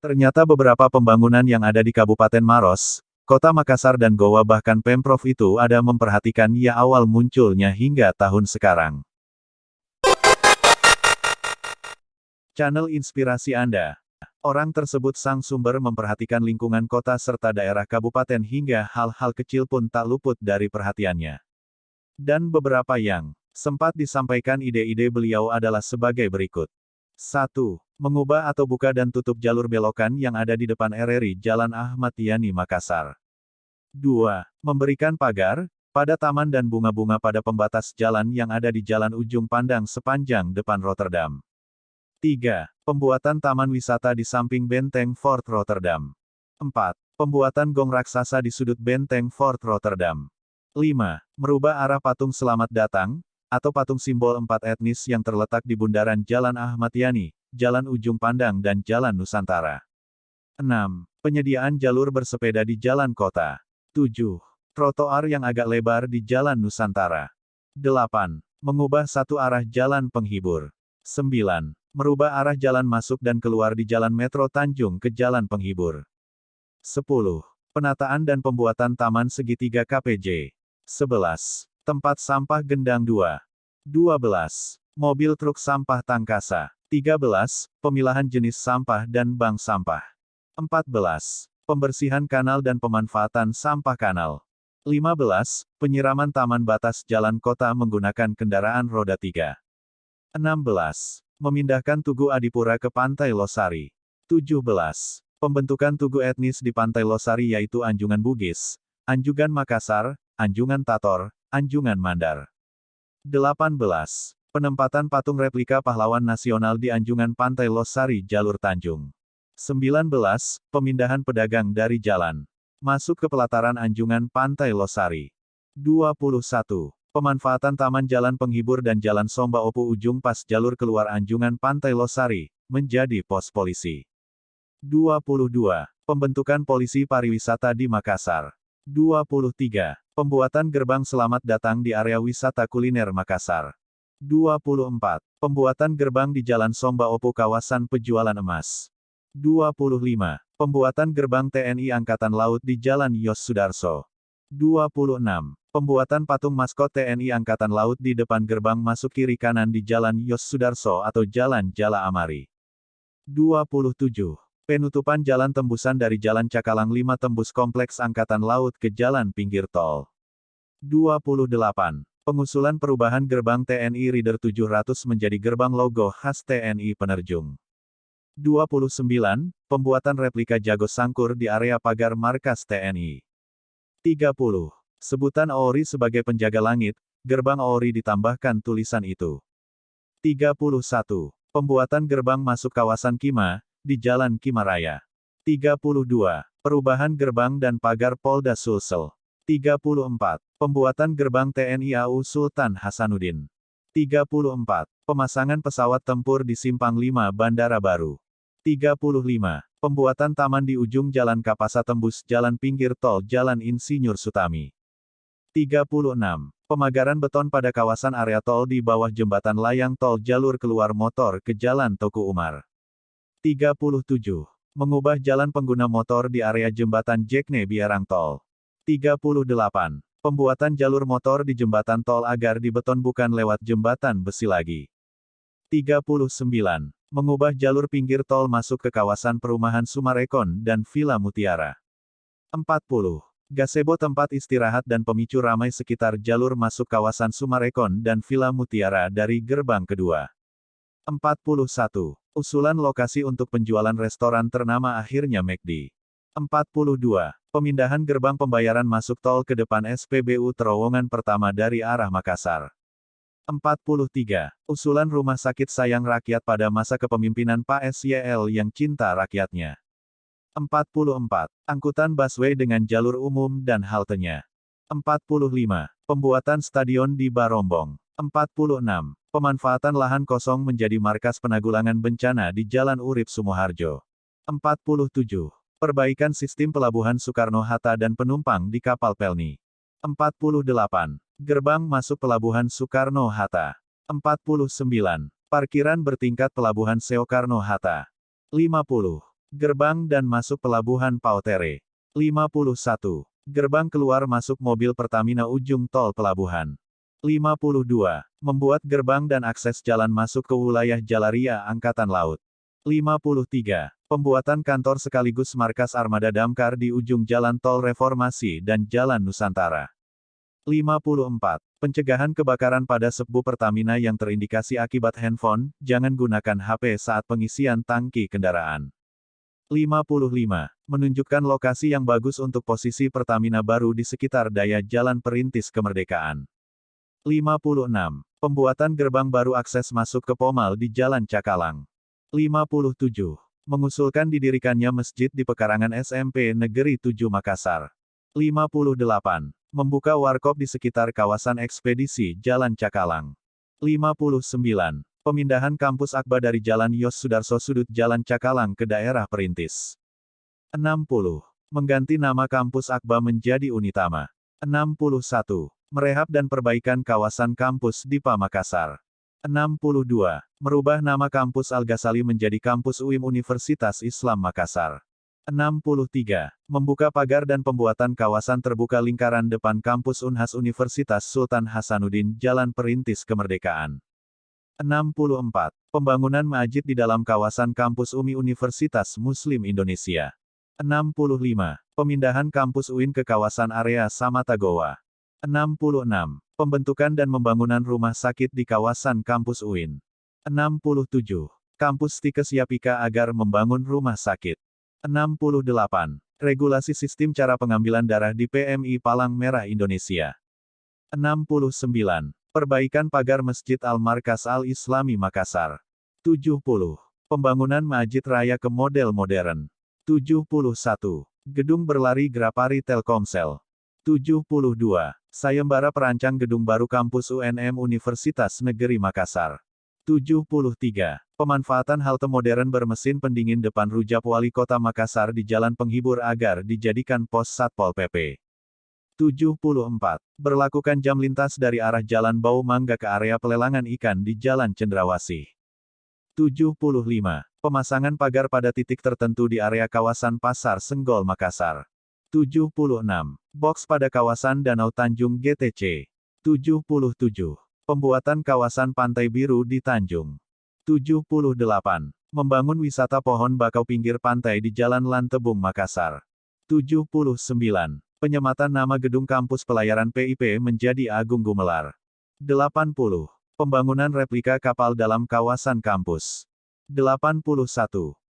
Ternyata beberapa pembangunan yang ada di Kabupaten Maros, Kota Makassar dan Goa bahkan Pemprov itu ada memperhatikan ya awal munculnya hingga tahun sekarang. Channel inspirasi Anda. Orang tersebut sang sumber memperhatikan lingkungan kota serta daerah kabupaten hingga hal-hal kecil pun tak luput dari perhatiannya. Dan beberapa yang sempat disampaikan ide-ide beliau adalah sebagai berikut. 1. Mengubah atau buka dan tutup jalur belokan yang ada di depan RRI Jalan Ahmad Yani Makassar. 2. Memberikan pagar, pada taman dan bunga-bunga pada pembatas jalan yang ada di Jalan Ujung Pandang sepanjang depan Rotterdam. 3. Pembuatan taman wisata di samping Benteng Fort Rotterdam. 4. Pembuatan gong raksasa di sudut Benteng Fort Rotterdam. 5. Merubah arah patung Selamat Datang, atau patung simbol 4 etnis yang terletak di bundaran Jalan Ahmad Yani, Jalan Ujung Pandang dan Jalan Nusantara. 6. Penyediaan jalur bersepeda di jalan kota. 7. Trotoar yang agak lebar di Jalan Nusantara. 8. Mengubah satu arah jalan penghibur. 9. Merubah arah jalan masuk dan keluar di Jalan Metro Tanjung ke Jalan Penghibur. 10. Penataan dan pembuatan Taman Segitiga KPJ. 11. Tempat sampah Gendang 2. 12. Mobil truk sampah Tangkasa. 13. Pemilahan jenis sampah dan bank sampah. 14. Pembersihan kanal dan pemanfaatan sampah kanal. 15. Penyiraman taman batas jalan kota menggunakan kendaraan roda 3. 16. Memindahkan Tugu Adipura ke Pantai Losari. 17. Pembentukan tugu etnis di Pantai Losari yaitu Anjungan Bugis, Anjungan Makassar, Anjungan Tator, Anjungan Mandar. 18. Penempatan patung replika pahlawan nasional di Anjungan Pantai Losari Jalur Tanjung. 19. Pemindahan pedagang dari jalan masuk ke pelataran Anjungan Pantai Losari. 21. Pemanfaatan taman jalan penghibur dan jalan Somba Opu ujung pas jalur keluar Anjungan Pantai Losari, menjadi pos polisi. 22. Pembentukan polisi pariwisata di Makassar. 23. Pembuatan gerbang selamat datang di area wisata kuliner Makassar. 24. Pembuatan gerbang di Jalan Somba Opu kawasan penjualan emas. 25. Pembuatan gerbang TNI Angkatan Laut di Jalan Yos Sudarso. 26. Pembuatan patung maskot TNI Angkatan Laut di depan gerbang masuk kiri kanan di Jalan Yos Sudarso atau Jalan Jala Amari. 27. Penutupan jalan tembusan dari Jalan Cakalang 5 tembus Kompleks Angkatan Laut ke Jalan Pinggir Tol. 28. Pengusulan perubahan gerbang TNI Reader 700 menjadi gerbang logo khas TNI Penerjung. 29. Pembuatan replika Jago Sangkur di area pagar markas TNI. 30. Sebutan OORI sebagai penjaga langit, gerbang OORI ditambahkan tulisan itu. 31. Pembuatan gerbang masuk kawasan Kima, di Jalan Kima Raya. 32. Perubahan gerbang dan pagar Polda Sulsel. 34. Pembuatan gerbang TNI AU Sultan Hasanuddin. 34. Pemasangan pesawat tempur di Simpang 5 Bandara Baru. 35. Pembuatan taman di ujung Jalan Kapasa tembus Jalan Pinggir Tol Jalan Insinyur Sutami. 36. Pemagaran beton pada kawasan area tol di bawah jembatan layang tol jalur keluar motor ke Jalan Teku Umar. 37. Mengubah jalan pengguna motor di area jembatan Jekne Biarang Tol. 38. Pembuatan jalur motor di jembatan tol agar dibeton bukan lewat jembatan besi lagi. 39. Mengubah jalur pinggir tol masuk ke kawasan perumahan Sumarekon dan Villa Mutiara. 40. Gazebo tempat istirahat dan pemicu ramai sekitar jalur masuk kawasan Sumarekon dan Villa Mutiara dari gerbang kedua. 41. Usulan lokasi untuk penjualan restoran ternama akhirnya McD. 42. Pemindahan gerbang pembayaran masuk tol ke depan SPBU terowongan pertama dari arah Makassar. 43. Usulan rumah sakit sayang rakyat pada masa kepemimpinan Pak SYL yang cinta rakyatnya. 44. Angkutan busway dengan jalur umum dan haltenya. 45. Pembuatan stadion di Barombong. 46. Pemanfaatan lahan kosong menjadi markas penanggulangan bencana di Jalan Urip Sumoharjo. 47. Perbaikan sistem pelabuhan Soekarno-Hatta dan penumpang di kapal Pelni. 48. Gerbang masuk pelabuhan Soekarno-Hatta. 49. Parkiran bertingkat pelabuhan Soekarno-Hatta. 50. Gerbang dan masuk Pelabuhan Pautere. 51. Gerbang keluar masuk mobil Pertamina ujung tol pelabuhan. 52. Membuat gerbang dan akses jalan masuk ke wilayah Jalaria Angkatan Laut. 53. Pembuatan kantor sekaligus markas armada damkar di ujung Jalan Tol Reformasi dan Jalan Nusantara. 54. Pencegahan kebakaran pada sebu Pertamina yang terindikasi akibat handphone, jangan gunakan HP saat pengisian tangki kendaraan. 55. Menunjukkan lokasi yang bagus untuk posisi Pertamina baru di sekitar daya Jalan Perintis Kemerdekaan. 56. Pembuatan gerbang baru akses masuk ke Pomal di Jalan Cakalang. 57. Mengusulkan didirikannya masjid di pekarangan SMP Negeri 7 Makassar. 58. Membuka warkop di sekitar kawasan ekspedisi Jalan Cakalang. 59. Pemindahan kampus Akba dari Jalan Yos Sudarso sudut Jalan Cakalang ke daerah Perintis. 60. Mengganti nama kampus Akba menjadi Unitama. 61. Merehab dan perbaikan kawasan kampus Dipa Makassar. 62. Merubah nama kampus Al-Ghazali menjadi kampus UIM Universitas Islam Makassar. 63. Membuka pagar dan pembuatan kawasan terbuka lingkaran depan kampus Unhas Universitas Sultan Hasanuddin Jalan Perintis Kemerdekaan. 64. Pembangunan masjid di dalam kawasan kampus UMI Universitas Muslim Indonesia. 65. Pemindahan kampus UIN ke kawasan area Samatagowa. 66. Pembentukan dan pembangunan rumah sakit di kawasan kampus UIN. 67. Kampus Tikes Yapika agar membangun rumah sakit. 68. Regulasi sistem cara pengambilan darah di PMI Palang Merah Indonesia. 69. Perbaikan pagar Masjid Al-Markas Al-Islami Makassar. 70. Pembangunan masjid raya ke model modern. 71. Gedung berlari Grapari Telkomsel. 72. Sayembara perancang gedung baru kampus UNM Universitas Negeri Makassar. 73. Pemanfaatan halte modern bermesin pendingin depan rujak Wali Kota Makassar di Jalan Penghibur agar dijadikan pos Satpol PP. 74. Berlakukan jam lintas dari arah Jalan Bau Mangga ke area pelelangan ikan di Jalan Cendrawasih. 75. Pemasangan pagar pada titik tertentu di area kawasan Pasar Senggol Makassar. 76. Box pada kawasan Danau Tanjung GTC. 77. Pembuatan kawasan Pantai Biru di Tanjung. 78. Membangun wisata pohon bakau pinggir pantai di Jalan Lantebung Makassar. 79. Penyematan nama gedung kampus pelayaran PIP menjadi Agung Gumelar. 80. Pembangunan replika kapal dalam kawasan kampus. 81.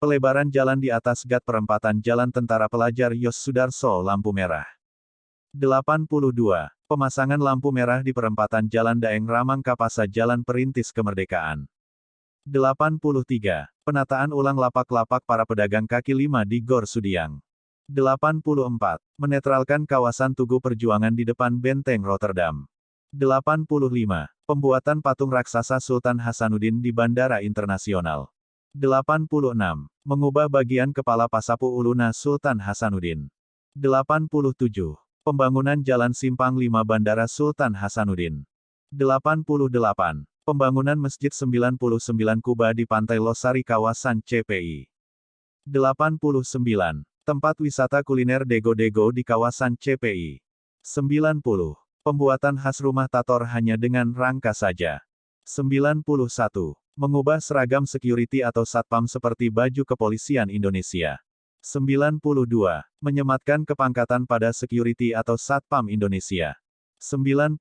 Pelebaran jalan di atas gat perempatan Jalan Tentara Pelajar Yos Sudarso lampu merah. 82. Pemasangan lampu merah di perempatan Jalan Daeng Ramang Kapasa Jalan Perintis Kemerdekaan. 83. Penataan ulang lapak-lapak para pedagang kaki lima di Gor Sudiang. 84. Menetralkan kawasan Tugu Perjuangan di depan Benteng Rotterdam. 85. Pembuatan patung raksasa Sultan Hasanuddin di Bandara Internasional. 86. Mengubah bagian kepala Pasapu Uluna Sultan Hasanuddin. 87. Pembangunan Jalan Simpang 5 Bandara Sultan Hasanuddin. 88. Pembangunan Masjid 99 Kuba di Pantai Losari kawasan CPI. 89. Tempat wisata kuliner Dego-Dego di kawasan CPI. 90. Pembuatan khas rumah Tator hanya dengan rangka saja. 91. Mengubah seragam security atau satpam seperti baju kepolisian Indonesia. 92. Menyematkan kepangkatan pada security atau satpam Indonesia. 93.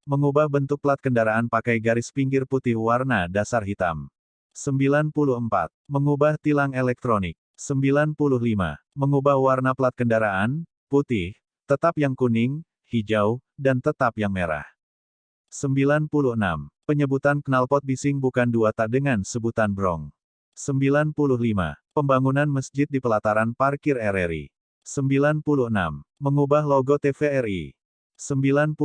Mengubah bentuk plat kendaraan pakai garis pinggir putih warna dasar hitam. 94. Mengubah tilang elektronik. 95. Mengubah warna plat kendaraan, putih, tetap yang kuning, hijau, dan tetap yang merah. 96. Penyebutan knalpot bising bukan 2 tak dengan sebutan brong. 95. Pembangunan masjid di pelataran parkir RRI. 96. Mengubah logo TVRI. 97.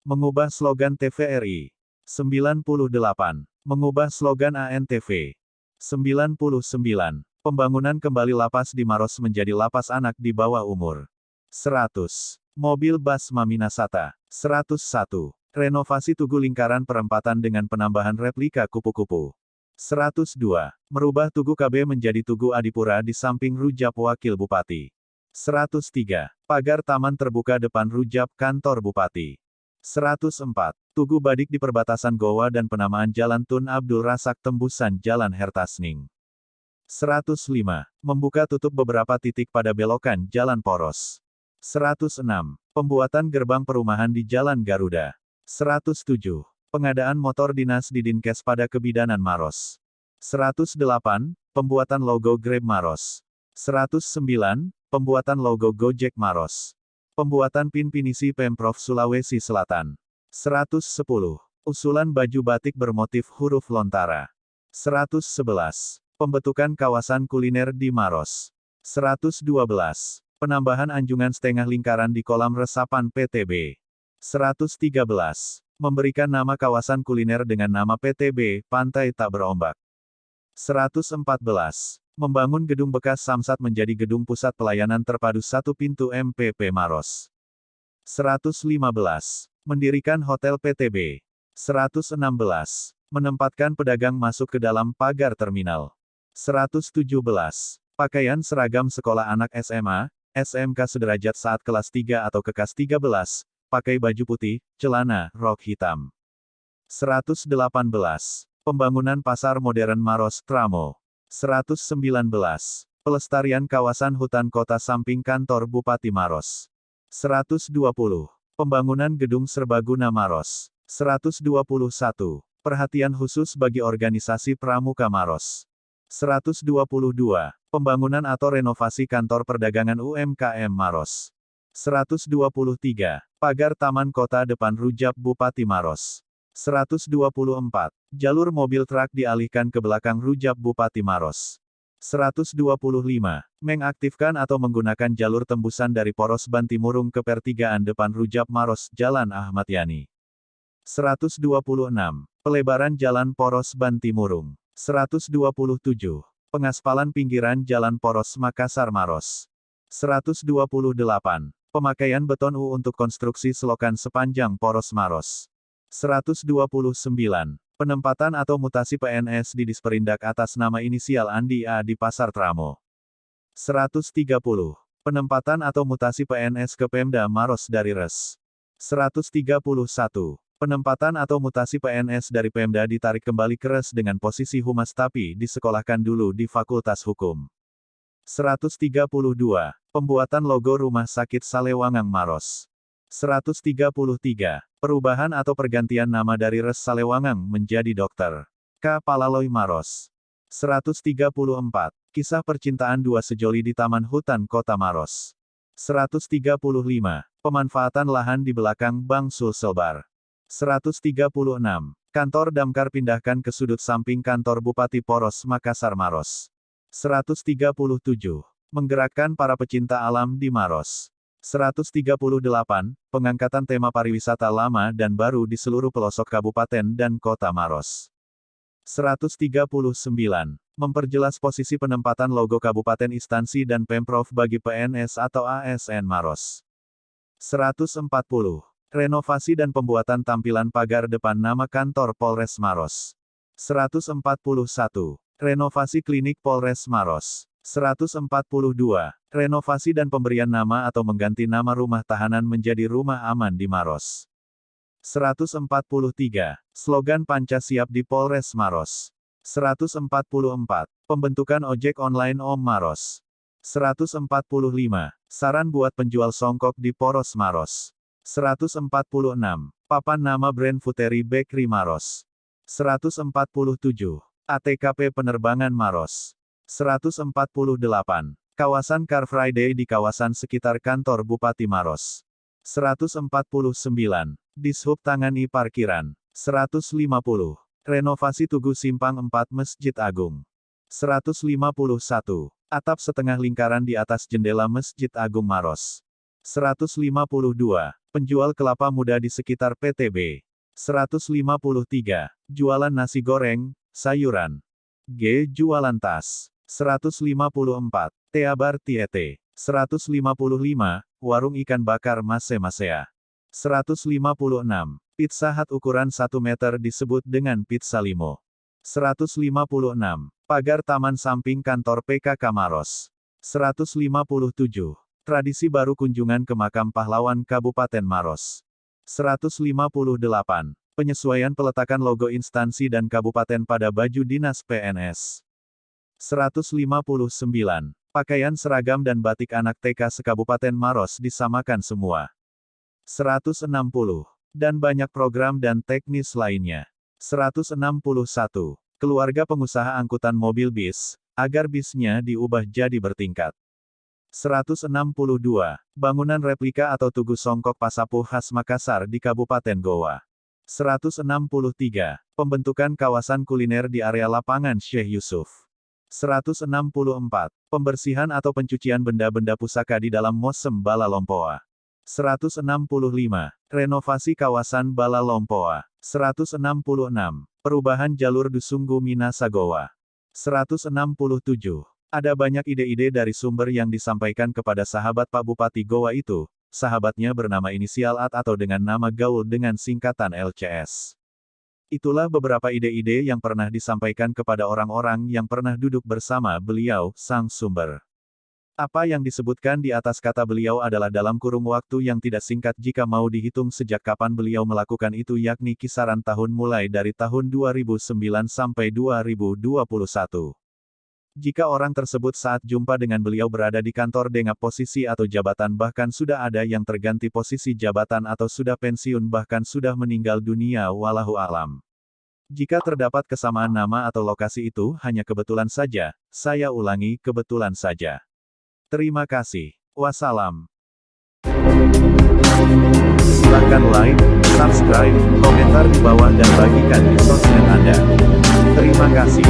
Mengubah slogan TVRI. 98. Mengubah slogan ANTV. 99. Pembangunan kembali lapas di Maros menjadi lapas anak di bawah umur. 100. Mobil Basma Minasata. 101. Renovasi Tugu Lingkaran Perempatan dengan penambahan replika kupu-kupu. 102. Merubah Tugu KB menjadi Tugu Adipura di samping Rujab Wakil Bupati. 103. Pagar taman terbuka depan Rujab Kantor Bupati. 104. Tugu Badik di perbatasan Goa dan penamaan Jalan Tun Abdul Razak tembusan Jalan Hertasning. 105. Membuka tutup beberapa titik pada belokan Jalan Poros. 106. Pembuatan gerbang perumahan di Jalan Garuda. 107. Pengadaan motor dinas di Dinkes pada Kebidanan Maros. 108. Pembuatan logo Grab Maros. 109. Pembuatan logo Gojek Maros. Pembuatan PIN pinisi Pemprov Sulawesi Selatan. 110. Usulan baju batik bermotif huruf lontara. 111. Pembentukan kawasan kuliner di Maros. 112. Penambahan anjungan setengah lingkaran di kolam resapan PTB. 113. Memberikan nama kawasan kuliner dengan nama PTB, Pantai Tak Berombak. 114. Membangun gedung bekas Samsat menjadi gedung pusat pelayanan terpadu satu pintu MPP Maros. 115. Mendirikan Hotel PTB. 116. Menempatkan pedagang masuk ke dalam pagar terminal. 117. Pakaian seragam sekolah anak SMA, SMK sederajat saat kelas 3 atau ke kelas 13, pakai baju putih, celana, rok hitam. 118. Pembangunan pasar modern Maros, Tramo. 119. Pelestarian kawasan hutan kota samping kantor Bupati Maros. 120. Pembangunan gedung serbaguna Maros. 121. Perhatian khusus bagi organisasi pramuka Maros. 122. Pembangunan atau renovasi kantor perdagangan UMKM Maros. 123. Pagar Taman Kota depan Rujab Bupati Maros. 124. Jalur mobil truk dialihkan ke belakang Rujab Bupati Maros. 125. Mengaktifkan atau menggunakan jalur tembusan dari Poros Bantimurung ke pertigaan depan Rujab Maros, Jalan Ahmad Yani. 126. Pelebaran Jalan Poros Bantimurung. 127. Pengaspalan pinggiran Jalan Poros Makassar Maros. 128. Pemakaian beton U untuk konstruksi selokan sepanjang Poros Maros. 129. Penempatan atau mutasi PNS di Disperindak atas nama inisial Andi A di Pasar Tramo. 130. Penempatan atau mutasi PNS ke Pemda Maros dari Res. 131. Penempatan atau mutasi PNS dari Pemda ditarik kembali ke Res dengan posisi humas tapi disekolahkan dulu di Fakultas Hukum. 132. Pembuatan logo Rumah Sakit Salewangang Maros. 133. Perubahan atau pergantian nama dari Res Salewangang menjadi Dr. K. Palaloy Maros. 134. Kisah percintaan dua sejoli di Taman Hutan Kota Maros. 135. Pemanfaatan lahan di belakang Bank Sulselbar. 136. Kantor Damkar pindahkan ke sudut samping kantor Bupati Poros Makassar Maros. 137. Menggerakkan para pecinta alam di Maros. 138. Pengangkatan tema pariwisata lama dan baru di seluruh pelosok kabupaten dan kota Maros. 139. Memperjelas posisi penempatan logo kabupaten instansi dan Pemprov bagi PNS atau ASN Maros. 140. Renovasi dan pembuatan tampilan pagar depan nama kantor Polres Maros. 141. Renovasi klinik Polres Maros. 142. Renovasi dan pemberian nama atau mengganti nama rumah tahanan menjadi Rumah Aman di Maros. 143. Slogan Panca Siap di Polres Maros. 144. Pembentukan ojek online Om Maros. 145. Saran buat penjual songkok di Poros Maros. 146. Papan nama brand Futeri Bakery Maros. 147. ATKP penerbangan Maros. 148. Kawasan Car Friday di kawasan sekitar kantor Bupati Maros. 149. Dishub tangani parkiran. 150. Renovasi Tugu Simpang 4 Masjid Agung. 151. Atap setengah lingkaran di atas jendela Masjid Agung Maros. 152. Penjual kelapa muda di sekitar PTB. 153. Jualan nasi goreng, sayuran. G. Jualan tas. 154. Teabar Tiete. 155. Warung ikan bakar Mase-Masea. 156. Pizza Hut ukuran 1 meter disebut dengan Pizza Limo. 156. Pagar taman samping kantor PKK Maros. 157. Tradisi baru kunjungan ke makam pahlawan Kabupaten Maros. 158. Penyesuaian peletakan logo instansi dan kabupaten pada baju dinas PNS. 159. Pakaian seragam dan batik anak TK se-Kabupaten Maros disamakan semua. 160. Dan banyak program dan teknis lainnya. 161. Keluarga pengusaha angkutan mobil bis, agar bisnya diubah jadi bertingkat. 162. Bangunan replika atau tugu songkok Pasapu khas Makassar di Kabupaten Goa. 163. Pembentukan kawasan kuliner di area lapangan Syekh Yusuf. 164. Pembersihan atau pencucian benda-benda pusaka di dalam Mosem Bala Lompoa. 165. Renovasi kawasan Bala Lompoa. 166. Perubahan jalur Dusunggu Minasa Goa. 167. Ada banyak ide-ide dari sumber yang disampaikan kepada sahabat Pak Bupati Goa itu. Sahabatnya bernama inisial AT atau dengan nama gaul dengan singkatan LCS. Itulah beberapa ide-ide yang pernah disampaikan kepada orang-orang yang pernah duduk bersama beliau, sang sumber. Apa yang disebutkan di atas kata beliau adalah dalam kurung waktu yang tidak singkat jika mau dihitung sejak kapan beliau melakukan itu, yakni kisaran tahun mulai dari tahun 2009 sampai 2021. Jika orang tersebut saat jumpa dengan beliau berada di kantor dengan posisi atau jabatan, bahkan sudah ada yang terganti posisi jabatan atau sudah pensiun bahkan sudah meninggal dunia, walahu alam. Jika terdapat kesamaan nama atau lokasi itu hanya kebetulan saja, saya ulangi, kebetulan saja. Terima kasih. Wassalam. Silakan like, subscribe, komentar di bawah dan bagikan di sosmed Anda. Terima kasih.